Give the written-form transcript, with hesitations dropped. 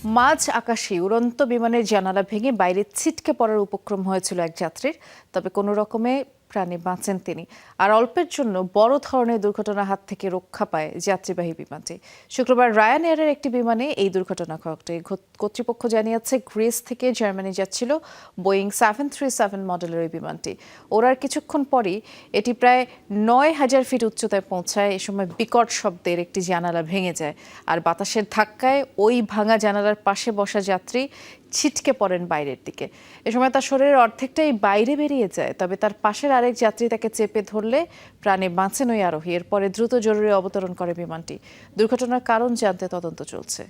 মাঝ আকাশে উড়ন্ত বিমানের জানালা ভেঙে বাইরে ছিটকে পড়ার উপক্রম হয়েছিল এক যাত্রীর, তবে কোনো রকমে প্রাণে বাঁচেন তিনি। আর অল্পের জন্য বড় ধরনের দুর্ঘটনার হাত থেকে রক্ষা পায় যাত্রীবাহী বিমানটি। শুক্রবার রায়ান এয়ারের একটি বিমানে এই দুর্ঘটনা ঘটে। কর্তৃপক্ষ জানিয়েছে, গ্রিস থেকে জার্মানি যাচ্ছিল বোয়িং 737 মডেলের ওই বিমানটি। ওড়ার কিছুক্ষণ পরই এটি প্রায় 9,000 ফিট উচ্চতায় পৌঁছায়। এ সময় বিকট শব্দের একটি জানালা ভেঙে যায়, আর বাতাসের ধাক্কায় ওই ভাঙা জানালার পাশে বসা যাত্রী ছিটকে পড়েন বাইরের দিকে। এ সময় তার শরীরের অর্ধেকটাই বাইরে বেরিয়ে যায়, তবে তার পাশের আরেক যাত্রী তাকে চেপে ধরলে প্রাণে বাঁচেন ওই আরোহী। এরপরে দ্রুত জরুরি অবতরণ করে বিমানটি। দুর্ঘটনার কারণ জানতে তদন্ত চলছে।